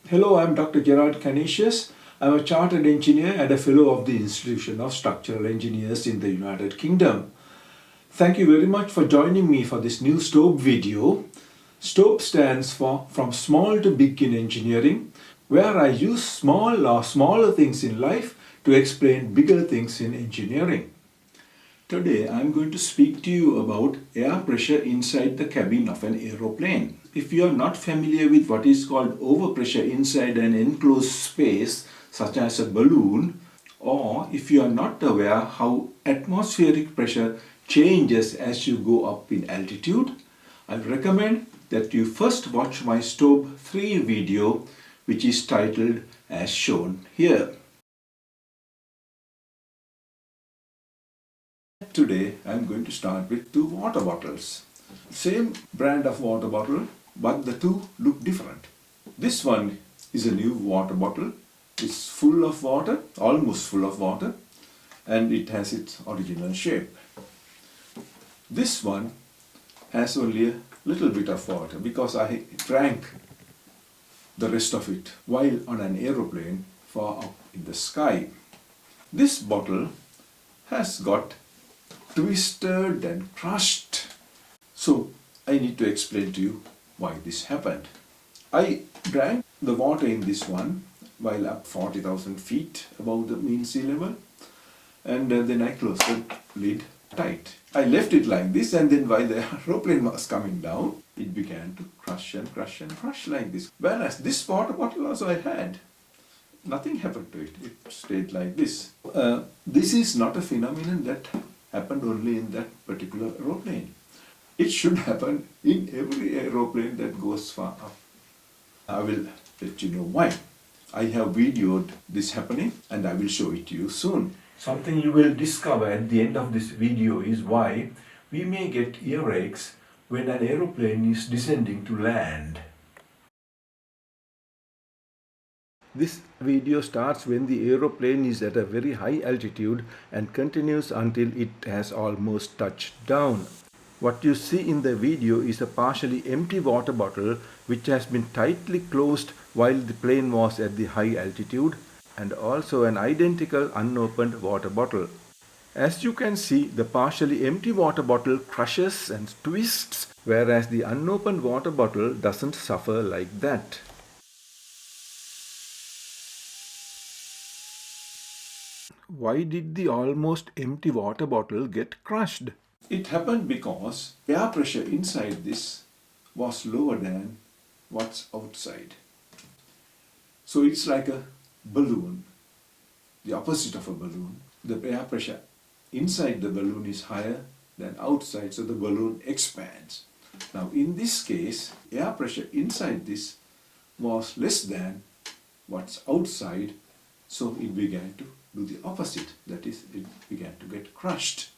Hello, I'm Dr. Gerard Canisius. I'm a chartered engineer and a fellow of the Institution of Structural Engineers in the United Kingdom. Thank you very much for joining me for this new STOBE video. STOBE stands for From Small to Big in Engineering, where I use small or smaller things in life to explain bigger things in engineering. Today I'm going to speak to you about air pressure inside the cabin of an aeroplane. If you are not familiar with what is called overpressure inside an enclosed space such as a balloon, or if you are not aware how atmospheric pressure changes as you go up in altitude, I recommend that you first watch my STOBE 3 video, which is titled as shown here. Today I'm going to start with two water bottles. Same brand of water bottle, but the two look different. This one is a new water bottle. It's full of water, almost full of water, and it has its original shape. This one has only a little bit of water because I drank the rest of it while on an aeroplane far up in the sky. This bottle has got twisted and crushed. So I need to explain to you why this happened. I drank the water in this one while up 40,000 feet above the mean sea level, and then I closed the lid tight. I left it like this, and then while the aeroplane was coming down, it began to crush and crush and crush like this. Whereas this water bottle also I had, nothing happened to it. It stayed like this. This is not a phenomenon that happened only in that particular aeroplane. It should happen in every aeroplane that goes far up. I will let you know why. I have videoed this happening and I will show it to you soon. Something you will discover at the end of this video is why we may get earaches when an aeroplane is descending to land. This video starts when the aeroplane is at a very high altitude and continues until it has almost touched down. What you see in the video is a partially empty water bottle which has been tightly closed while the plane was at the high altitude, and also an identical unopened water bottle. As you can see, the partially empty water bottle crushes and twists, whereas the unopened water bottle doesn't suffer like that. Why did the almost empty water bottle get crushed? It happened because air pressure inside this was lower than what's outside. So it's like a balloon, the opposite of a balloon. The air pressure inside the balloon is higher than outside, so the balloon expands. Now in this case, air pressure inside this was less than what's outside, so it began to do the opposite, that is, it began to get crushed.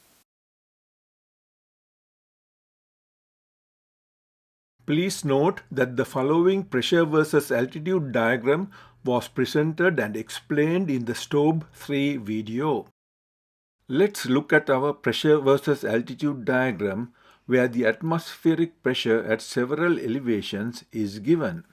Please note that the following pressure versus altitude diagram was presented and explained in the STOBE 3 video. Let's look at our pressure versus altitude diagram where the atmospheric pressure at several elevations is given.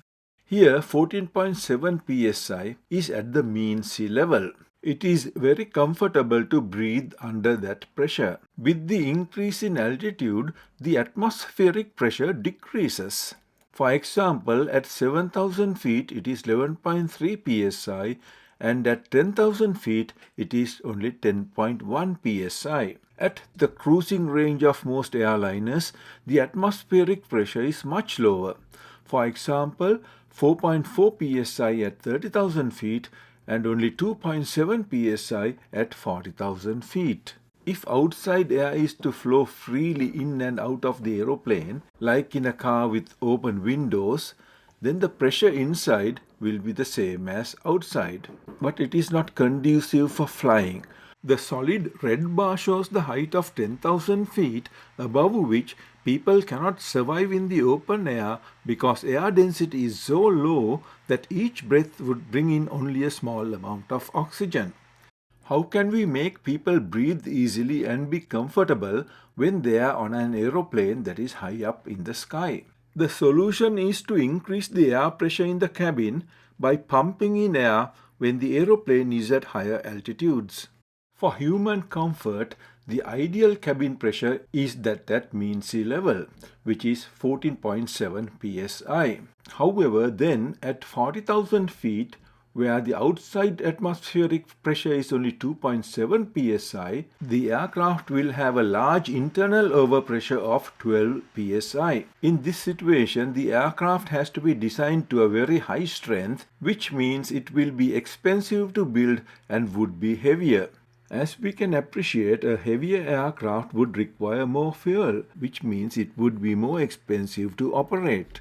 Here 14.7 psi is at the mean sea level. It is very comfortable to breathe under that pressure. With the increase in altitude, the atmospheric pressure decreases. For example, at 7,000 feet it is 11.3 psi, and at 10,000 feet it is only 10.1 psi. At the cruising range of most airliners, the atmospheric pressure is much lower. For example, 4.4 psi at 30,000 feet and only 2.7 psi at 40,000 feet. If outside air is to flow freely in and out of the aeroplane, like in a car with open windows, then the pressure inside will be the same as outside. But it is not conducive for flying. The solid red bar shows the height of 10,000 feet, above which people cannot survive in the open air because air density is so low that each breath would bring in only a small amount of oxygen. How can we make people breathe easily and be comfortable when they are on an aeroplane that is high up in the sky? The solution is to increase the air pressure in the cabin by pumping in air when the aeroplane is at higher altitudes. For human comfort, the ideal cabin pressure is at mean sea level, which is 14.7 psi. However, then at 40,000 feet, where the outside atmospheric pressure is only 2.7 psi, the aircraft will have a large internal overpressure of 12 psi. In this situation, the aircraft has to be designed to a very high strength, which means it will be expensive to build and would be heavier. As we can appreciate, a heavier aircraft would require more fuel, which means it would be more expensive to operate.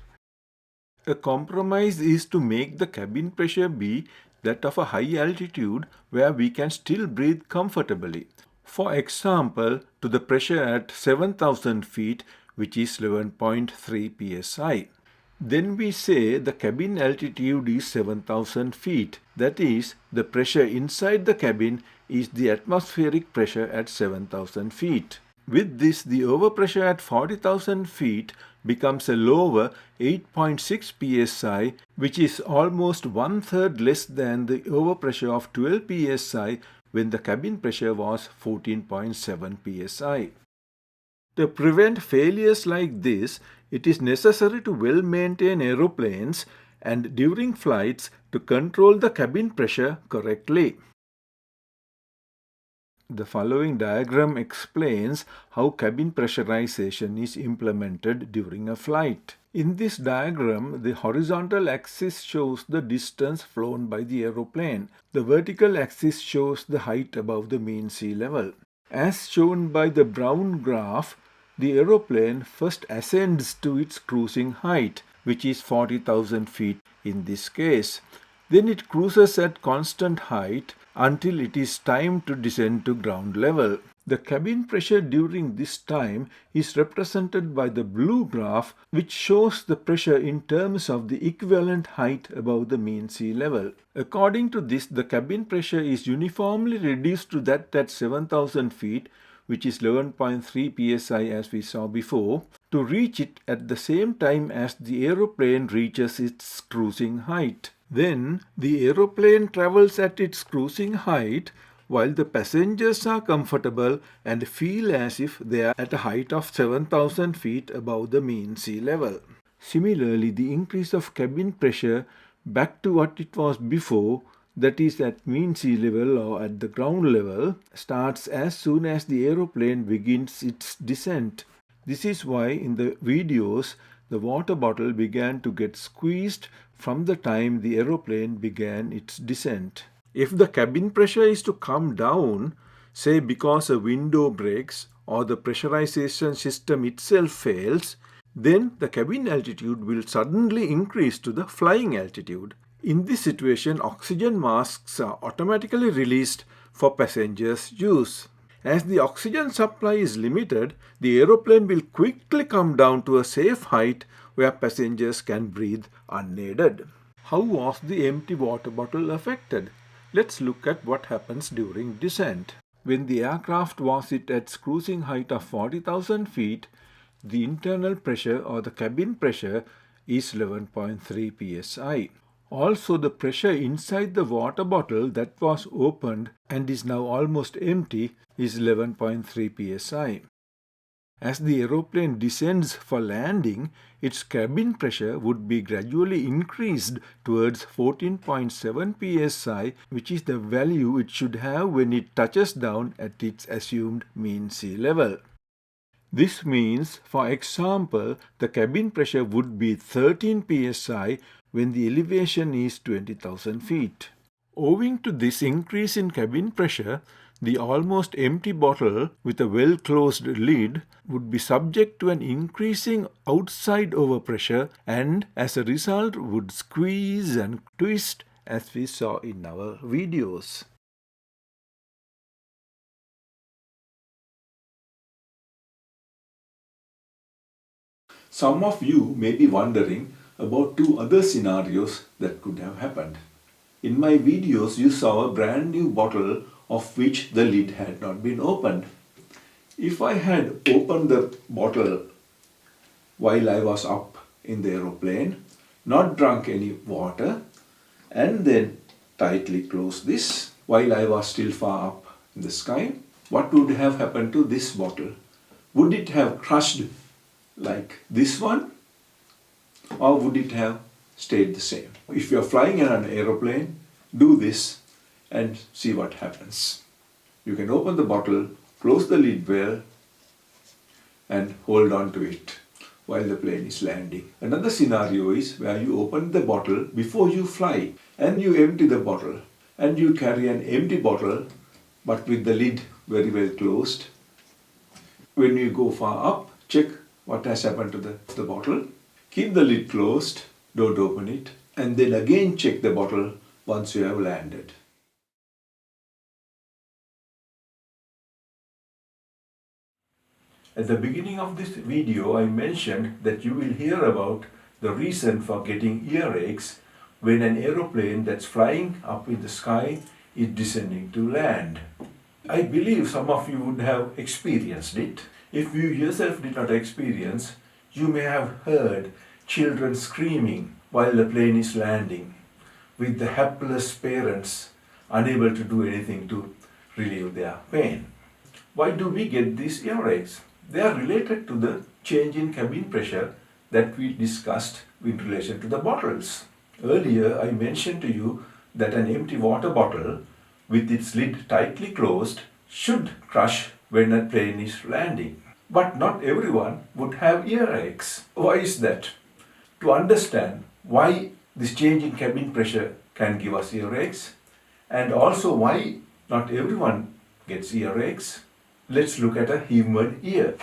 A compromise is to make the cabin pressure be that of a high altitude where we can still breathe comfortably. For example, to the pressure at 7,000 feet, which is 11.3 psi. Then we say the cabin altitude is 7,000 feet. That is, the pressure inside the cabin is the atmospheric pressure at 7,000 feet. With this, the overpressure at 40,000 feet becomes a lower 8.6 psi, which is almost one-third less than the overpressure of 12 psi when the cabin pressure was 14.7 psi. To prevent failures like this, it is necessary to well maintain aeroplanes and during flights to control the cabin pressure correctly. The following diagram explains how cabin pressurization is implemented during a flight. In this diagram, the horizontal axis shows the distance flown by the aeroplane. The vertical axis shows the height above the mean sea level. As shown by the brown graph, the aeroplane first ascends to its cruising height, which is 40,000 feet in this case. Then it cruises at constant height until it is time to descend to ground level. The cabin pressure during this time is represented by the blue graph, which shows the pressure in terms of the equivalent height above the mean sea level. According to this, the cabin pressure is uniformly reduced to that at 7,000 feet, which is 11.3 psi as we saw before, to reach it at the same time as the aeroplane reaches its cruising height. Then the aeroplane travels at its cruising height while the passengers are comfortable and feel as if they are at a height of 7,000 feet above the mean sea level. Similarly, the increase of cabin pressure back to what it was before, that is at mean sea level or at the ground level, starts as soon as the aeroplane begins its descent. This is why in the videos the water bottle began to get squeezed from the time the aeroplane began its descent. If the cabin pressure is to come down, say because a window breaks or the pressurization system itself fails, then the cabin altitude will suddenly increase to the flying altitude. In this situation, oxygen masks are automatically released for passengers' use. As the oxygen supply is limited, the aeroplane will quickly come down to a safe height where passengers can breathe unaided. How was the empty water bottle affected? Let's look at what happens during descent. When the aircraft was at its cruising height of 40,000 feet, the internal pressure or the cabin pressure is 11.3 psi. Also, the pressure inside the water bottle that was opened and is now almost empty is 11.3 psi. As the aeroplane descends for landing, its cabin pressure would be gradually increased towards 14.7 psi, which is the value it should have when it touches down at its assumed mean sea level. This means, for example, the cabin pressure would be 13 psi when the elevation is 20,000 feet. Owing to this increase in cabin pressure, the almost empty bottle with a well-closed lid would be subject to an increasing outside overpressure and as a result would squeeze and twist as we saw in our videos. Some of you may be wondering about two other scenarios that could have happened. In my videos, you saw a brand new bottle of which the lid had not been opened. If I had opened the bottle while I was up in the aeroplane, not drunk any water, and then tightly close this. While I was still far up in the sky, what would have happened to this bottle? Would it have crushed like this one, or would it have stayed the same? If you are flying in an aeroplane, do this and see what happens. You can open the bottle, close the lid well, and hold on to it while the plane is landing. Another scenario is where you open the bottle before you fly and you empty the bottle, and you carry an empty bottle but with the lid very well closed. When you go far up, check what has happened to the bottle. Keep the lid closed, don't open it, and then again check the bottle once you have landed. At the beginning of this video, I mentioned that you will hear about the reason for getting earaches when an aeroplane that's flying up in the sky is descending to land. I believe some of you would have experienced it. If you yourself did not experience, you may have heard children screaming while the plane is landing, with the hapless parents unable to do anything to relieve their pain. Why do we get these earaches? They are related to the change in cabin pressure that we discussed in relation to the bottles. Earlier, I mentioned to you that an empty water bottle with its lid tightly closed should crush when a plane is landing. But not everyone would have earaches. Why is that? To understand why this change in cabin pressure can give us earaches, and also why not everyone gets earaches, let's look at a human ear.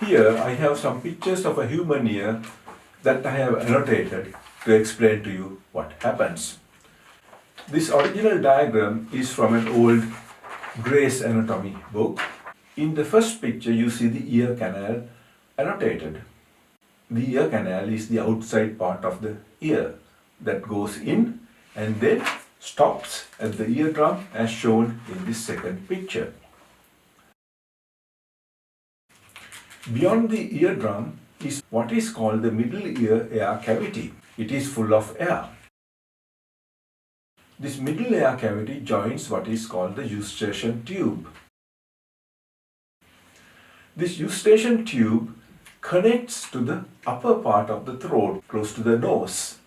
Here I have some pictures of a human ear that I have annotated to explain to you what happens. This original diagram is from an old Gray's Anatomy book. In the first picture you see the ear canal annotated. The ear canal is the outside part of the ear that goes in and then stops at the eardrum as shown in this second picture. Beyond the eardrum is what is called the middle ear air cavity. It is full of air. This middle air cavity joins what is called the eustachian tube. This eustachian tube connects to the upper part of the throat, close to the nose.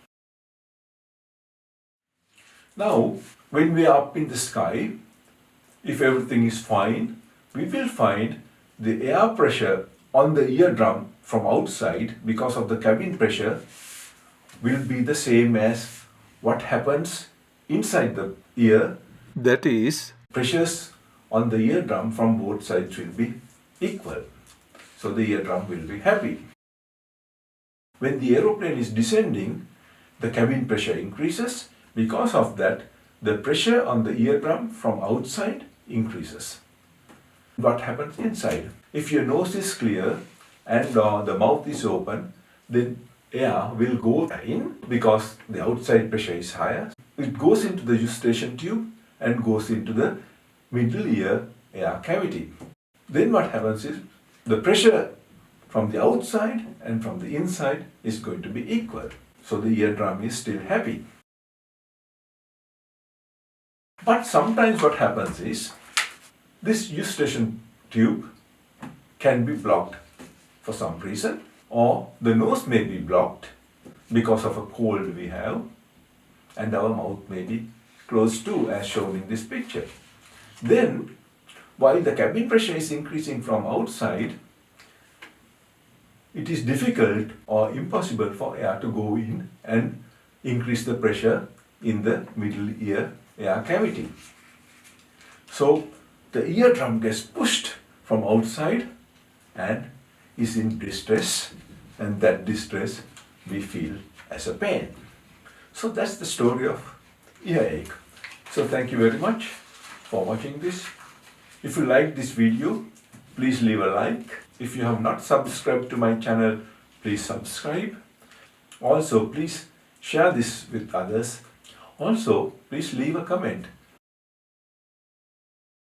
Now, when we are up in the sky, if everything is fine, we will find the air pressure on the eardrum from outside because of the cabin pressure will be the same as what happens inside the ear. That is, pressures on the eardrum from both sides will be equal. So the eardrum will be happy. When the aeroplane is descending, the cabin pressure increases. Because of that, the pressure on the eardrum from outside increases. What happens inside? If your nose is clear and the mouth is open, then air will go in because the outside pressure is higher. It goes into the eustachian tube and goes into the middle ear air cavity. Then what happens is the pressure from the outside and from the inside is going to be equal. So the eardrum is still happy. But sometimes what happens is this eustachian tube can be blocked for some reason, or the nose may be blocked because of a cold we have, and our mouth may be closed too, as shown in this picture. Then, while the cabin pressure is increasing from outside, it is difficult or impossible for air to go in and increase the pressure in the middle ear air cavity. So the eardrum gets pushed from outside and is in distress, and that distress we feel as a pain. So that's the story of earache. So thank you very much for watching this. If you like this video, please leave a like. If you have not subscribed to my channel, please subscribe. Also, please share this with others. Also, please leave a comment.